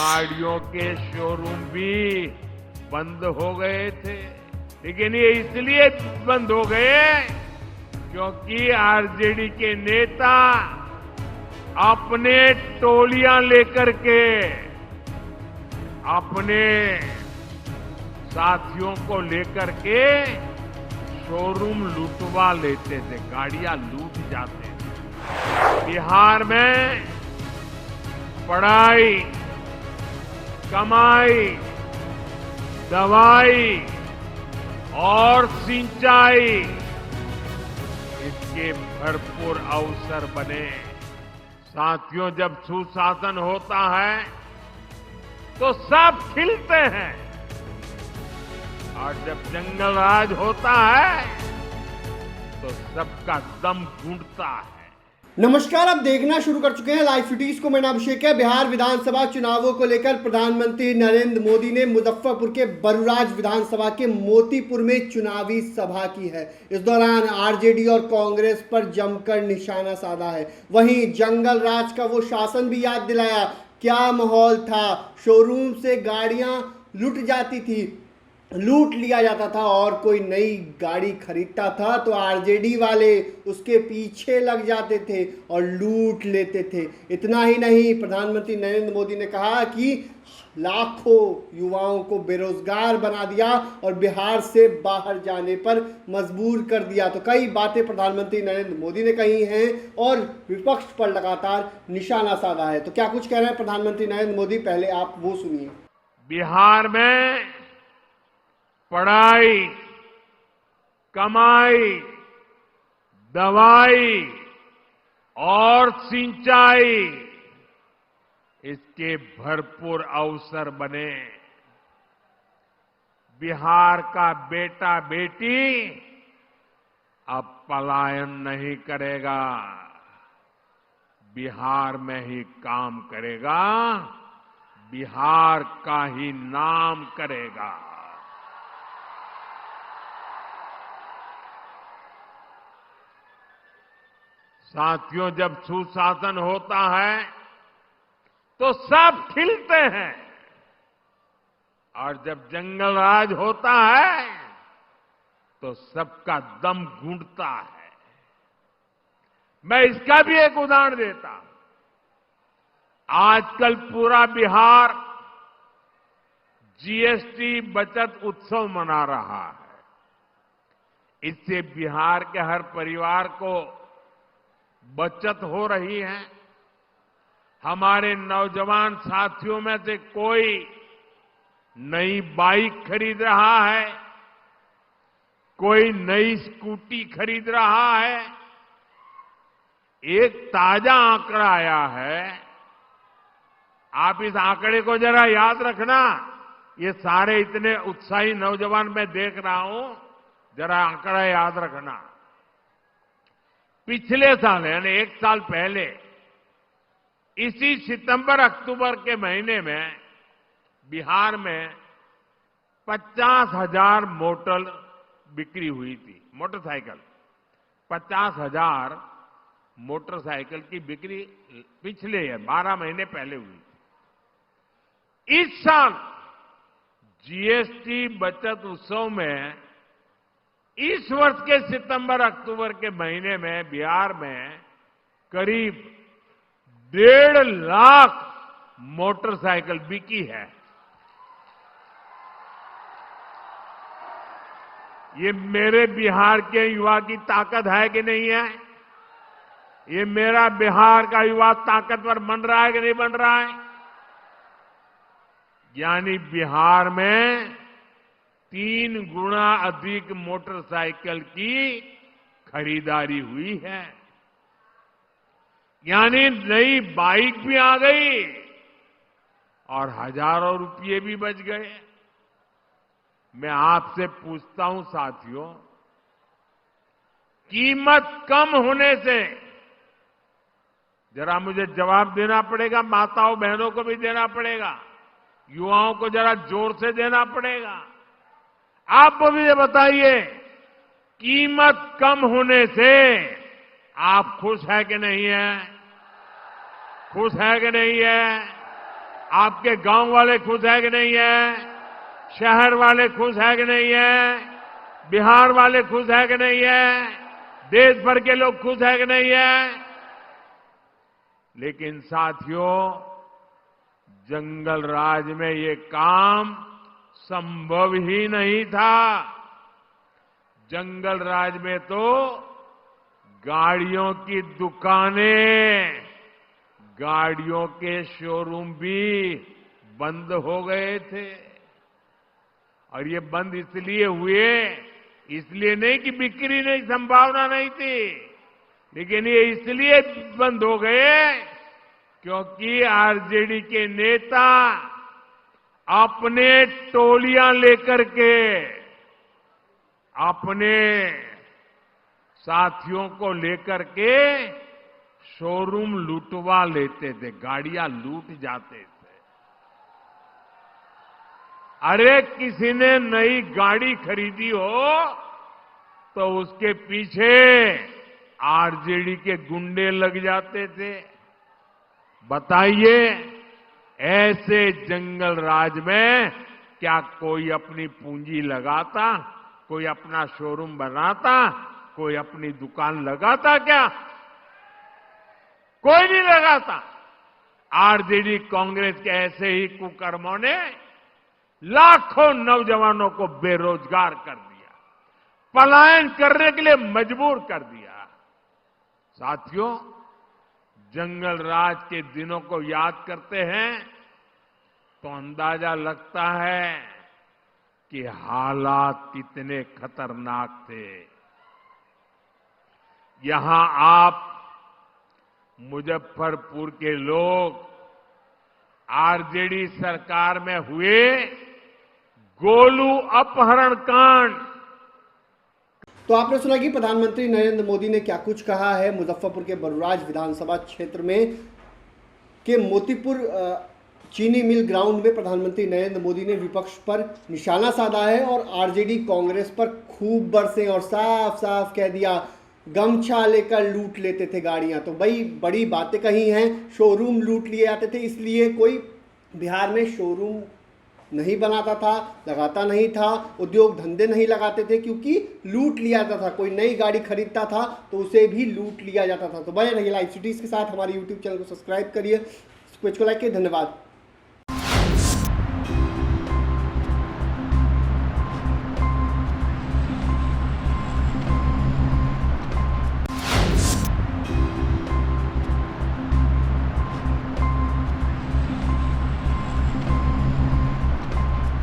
गाड़ियों के शोरूम भी बंद हो गए थे, लेकिन ये इसलिए बंद हो गए क्योंकि आरजेडी के नेता अपने टोलियां लेकर के अपने साथियों को लेकर के शोरूम लूटवा लेते थे, गाड़ियां लूट जाते थे। बिहार में पढ़ाई, कमाई, दवाई और सिंचाई, इसके भरपूर अवसर बने। साथियों, जब सुशासन होता है तो सब खिलते हैं और जब जंगल राज होता है तो सबका दम घुटता है। नमस्कार, आप देखना शुरू कर चुके हैं लाइव सिटीज को। मेरा नाम अभिषेक है। बिहार विधानसभा चुनावों को लेकर प्रधानमंत्री नरेंद्र मोदी ने मुजफ्फरपुर के बरुराज विधानसभा के मोतीपुर में चुनावी सभा की है। इस दौरान आरजेडी और कांग्रेस पर जमकर निशाना साधा है। वहीं जंगल राज का वो शासन भी याद दिलाया। क्या माहौल था, शोरूम से गाड़ियां लूट जाती थी, लूट लिया जाता था और कोई नई गाड़ी खरीदता था तो आरजेडी वाले उसके पीछे लग जाते थे और लूट लेते थे। इतना ही नहीं, प्रधानमंत्री नरेंद्र मोदी ने कहा कि लाखों युवाओं को बेरोजगार बना दिया और बिहार से बाहर जाने पर मजबूर कर दिया। तो कई बातें प्रधानमंत्री नरेंद्र मोदी ने कही हैं और विपक्ष पर लगातार निशाना साधा है। तो क्या कुछ कह रहे हैं प्रधानमंत्री नरेंद्र मोदी, पहले आप वो सुनिए। बिहार में पढ़ाई, कमाई, दवाई और सिंचाई, इसके भरपूर अवसर बने। बिहार का बेटा बेटी अब पलायन नहीं करेगा, बिहार में ही काम करेगा, बिहार का ही नाम करेगा। साथियों, जब सुशासन होता है तो सब खिलते हैं और जब जंगल राज होता है तो सबका दम घुटता है। मैं इसका भी एक उदाहरण देता हूं। आजकल पूरा बिहार जीएसटी बचत उत्सव मना रहा है। इससे बिहार के हर परिवार को बचत हो रही है। हमारे नौजवान साथियों में से कोई नई बाइक खरीद रहा है, कोई नई स्कूटी खरीद रहा है। एक ताजा आंकड़ा आया है, आप इस आंकड़े को जरा याद रखना। ये सारे इतने उत्साही नौजवान मैं देख रहा हूं, जरा आंकड़ा याद रखना। पिछले साल यानी एक साल पहले इसी सितंबर अक्टूबर के महीने में बिहार में 50,000 मोटर बिक्री हुई थी। मोटरसाइकिल 50,000 मोटरसाइकिल की बिक्री पिछले 12 महीने पहले हुई थी। इस साल जीएसटी बचत उत्सव में इस वर्ष के सितंबर अक्टूबर के महीने में बिहार में करीब 1.5 लाख मोटरसाइकिल बिकी है। ये मेरे बिहार के युवा की ताकत है कि नहीं है? ये मेरा बिहार का युवा ताकतवर बन रहा है कि नहीं बन रहा है? यानी बिहार में 3 गुना अधिक मोटरसाइकिल की खरीदारी हुई है। यानी नई बाइक भी आ गई और हजारों रुपये भी बच गए। मैं आपसे पूछता हूं साथियों, कीमत कम होने से, जरा मुझे जवाब देना पड़ेगा, माताओं बहनों को भी देना पड़ेगा, युवाओं को जरा जोर से देना पड़ेगा। आप मुझे बताइए, कीमत कम होने से आप खुश है कि नहीं है? खुश है कि नहीं है? आपके गांव वाले खुश है कि नहीं है? शहर वाले खुश है कि नहीं है? बिहार वाले खुश है कि नहीं है? देश भर के लोग खुश है कि नहीं है? लेकिन साथियों, जंगल राज में ये काम संभव ही नहीं था। जंगल राज में तो गाड़ियों की दुकानें, गाड़ियों के शोरूम भी बंद हो गए थे। और ये बंद इसलिए हुए, इसलिए नहीं कि बिक्री नहीं, संभावना नहीं थी, लेकिन ये इसलिए बंद हो गए क्योंकि आरजेडी के नेता अपने टोलियां लेकर के अपने साथियों को लेकर के शोरूम लूटवा लेते थे, गाड़ियां लूट जाते थे। अरे किसी ने नई गाड़ी खरीदी हो तो उसके पीछे आरजेडी के गुंडे लग जाते थे। बताइए, ऐसे जंगल राज में क्या कोई अपनी पूंजी लगाता, कोई अपना शोरूम बनाता, कोई अपनी दुकान लगाता? क्या कोई नहीं लगाता। आरजेडी कांग्रेस के ऐसे ही कुकर्मों ने लाखों नौजवानों को बेरोजगार कर दिया, पलायन करने के लिए मजबूर कर दिया। साथियों, जंगल राज के दिनों को याद करते हैं तो अंदाजा लगता है कि हालात कितने खतरनाक थे। यहां आप मुजफ्फरपुर के लोग आरजेडी सरकार में हुए गोलू अपहरण कांड। तो आपने सुना कि प्रधानमंत्री नरेंद्र मोदी ने क्या कुछ कहा है। मुजफ्फरपुर के बरूराज विधानसभा क्षेत्र में के मोतीपुर चीनी मिल ग्राउंड में प्रधानमंत्री नरेंद्र मोदी ने विपक्ष पर निशाना साधा है और आरजेडी कांग्रेस पर खूब बरसे और साफ साफ कह दिया, गमछा लेकर लूट लेते थे गाड़ियां। तो भाई बड़ी बातें कही हैं, शोरूम लूट लिए जाते थे, इसलिए कोई बिहार में शोरूम नहीं बनाता था, लगाता नहीं था, उद्योग धंधे नहीं लगाते थे, क्योंकि लूट लिया जाता था। कोई नई गाड़ी खरीदता था तो उसे भी लूट लिया जाता था। तो बने रहिए लाइव सिटीज के साथ, हमारे यूट्यूब चैनल को सब्सक्राइब करिए, इसको लाइक करिए। धन्यवाद।